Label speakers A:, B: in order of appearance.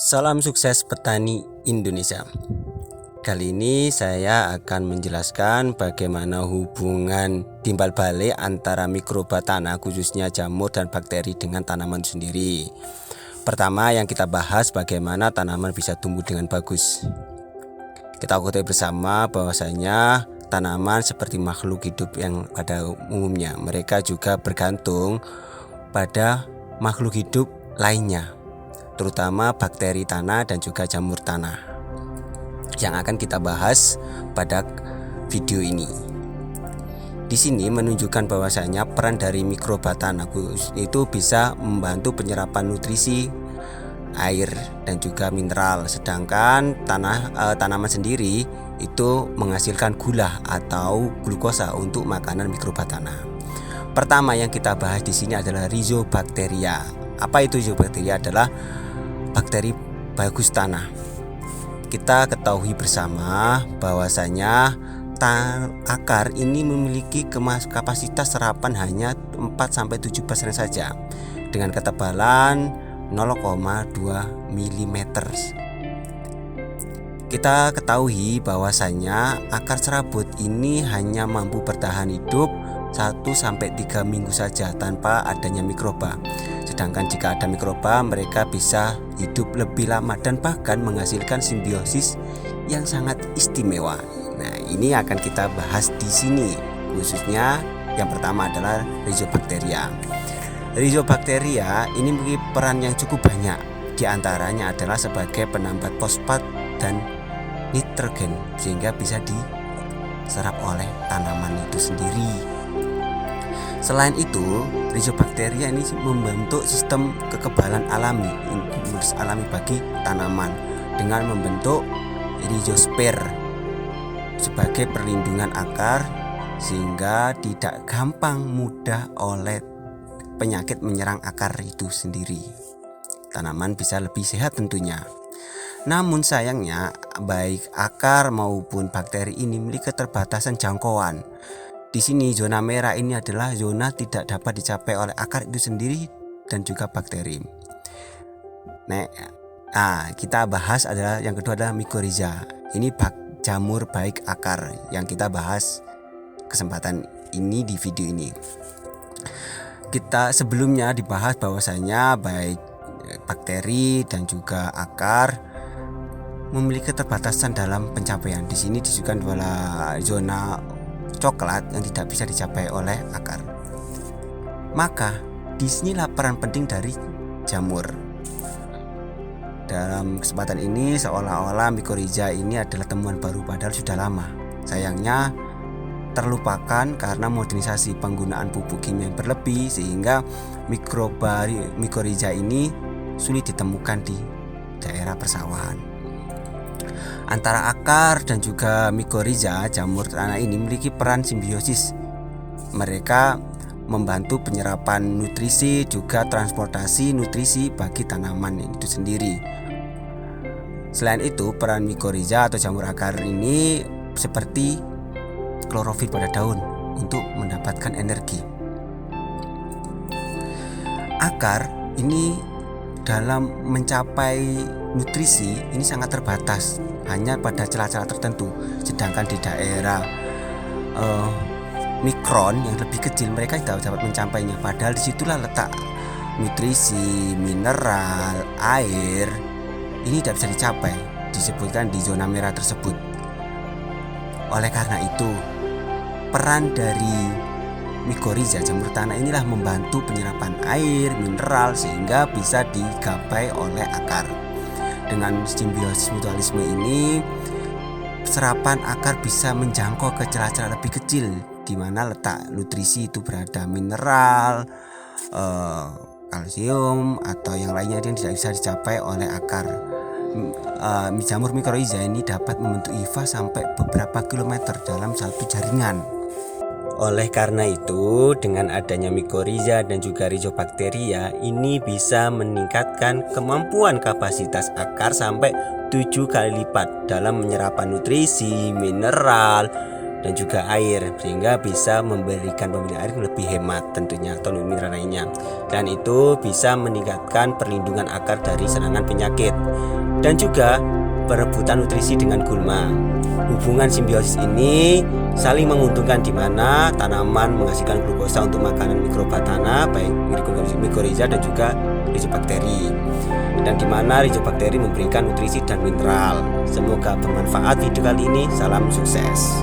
A: Salam sukses petani Indonesia. Kali ini saya akan menjelaskan bagaimana hubungan timbal balik antara mikroba tanah khususnya jamur dan bakteri dengan tanaman sendiri. Pertama yang kita bahas bagaimana tanaman bisa tumbuh dengan bagus. Kita ketahui bersama bahwasanya tanaman seperti makhluk hidup yang pada umumnya mereka juga bergantung pada makhluk hidup lainnya, terutama bakteri tanah dan juga jamur tanah yang akan kita bahas pada video ini. Di sini menunjukkan bahwasanya peran dari mikroba tanah itu bisa membantu penyerapan nutrisi, air dan juga mineral, sedangkan tanaman sendiri itu menghasilkan gula atau glukosa untuk makanan mikroba tanah. Pertama yang kita bahas di sini adalah Rhizobacteria. Apa itu Rhizobacteria? Adalah bakteri bagus tanah. Kita ketahui bersama bahwasanya akar ini memiliki kapasitas serapan hanya 4-7% saja dengan ketebalan 0,2 mm. Kita ketahui bahwasanya akar serabut ini hanya mampu bertahan hidup 1-3 minggu saja tanpa adanya mikroba. Sedangkan jika ada mikroba, mereka bisa hidup lebih lama dan bahkan menghasilkan simbiosis yang sangat istimewa. Nah, ini akan kita bahas di sini. Khususnya yang pertama adalah Rhizobacteria. Rhizobacteria ini memiliki peran yang cukup banyak. Di antaranya adalah sebagai penambat fosfat dan nitrogen sehingga bisa diserap oleh tanaman itu sendiri. Selain itu, Rhizobacteria ini membentuk sistem kekebalan alami bagi tanaman dengan membentuk rhizosfer sebagai perlindungan akar sehingga tidak gampang mudah oleh penyakit menyerang akar itu sendiri. Tanaman bisa lebih sehat tentunya. Namun sayangnya baik akar maupun bakteri ini memiliki keterbatasan jangkauan. Di sini zona merah ini adalah zona tidak dapat dicapai oleh akar itu sendiri dan juga bakteri. Nah, kita bahas adalah yang kedua adalah Mycorrhiza. Ini jamur baik akar yang kita bahas kesempatan ini di video ini. Kita sebelumnya dibahas bahwasanya baik bakteri dan juga akar memiliki keterbatasan dalam pencapaian. Di sini disebutkan adalah zona coklat yang tidak bisa dicapai oleh akar. Maka disinilah peran penting dari jamur. Dalam kesempatan ini seolah-olah Mycorrhiza ini adalah temuan baru padahal sudah lama. Sayangnya terlupakan karena modernisasi penggunaan pupuk kimia yang berlebih sehingga mikroba Mycorrhiza ini sulit ditemukan di daerah persawahan. Antara akar dan juga Mycorrhiza, jamur tanah ini memiliki peran simbiosis. Mereka membantu penyerapan nutrisi juga transportasi nutrisi bagi tanaman itu sendiri. Selain itu, peran Mycorrhiza atau jamur akar ini seperti klorofil pada daun untuk mendapatkan energi. Akar ini dalam mencapai nutrisi ini sangat terbatas, hanya pada celah-celah tertentu. Sedangkan di daerah mikron yang lebih kecil mereka tidak dapat mencapainya. Padahal disitulah letak nutrisi, mineral, air ini tidak bisa dicapai, disebutkan di zona merah tersebut. Oleh karena itu, peran dari Mycorrhiza jamur tanah inilah membantu penyerapan air, mineral sehingga bisa digapai oleh akar. Dengan simbiosis mutualisme ini, serapan akar bisa menjangkau ke celah-celah lebih kecil di mana letak nutrisi itu berada, mineral, kalsium atau yang lainnya yang tidak bisa dicapai oleh akar. Jamur Mycorrhiza ini dapat membentuk hifah sampai beberapa kilometer dalam satu jaringan. Oleh karena itu, dengan adanya Mycorrhiza dan juga Rhizobacteria ini bisa meningkatkan kemampuan kapasitas akar sampai 7 kali lipat dalam menyerap nutrisi, mineral, dan juga air, sehingga bisa memberikan pemberian air lebih hemat tentunya, atau mineral lainnya, dan itu bisa meningkatkan perlindungan akar dari serangan penyakit dan juga perebutan nutrisi dengan gulma. Hubungan simbiosis ini saling menguntungkan, di mana tanaman menghasilkan glukosa untuk makanan mikrobatana baik mikoriza dan juga rhizobakteri, dan di mana rhizobakteri memberikan nutrisi dan mineral. Semoga bermanfaat video kali ini. Salam sukses.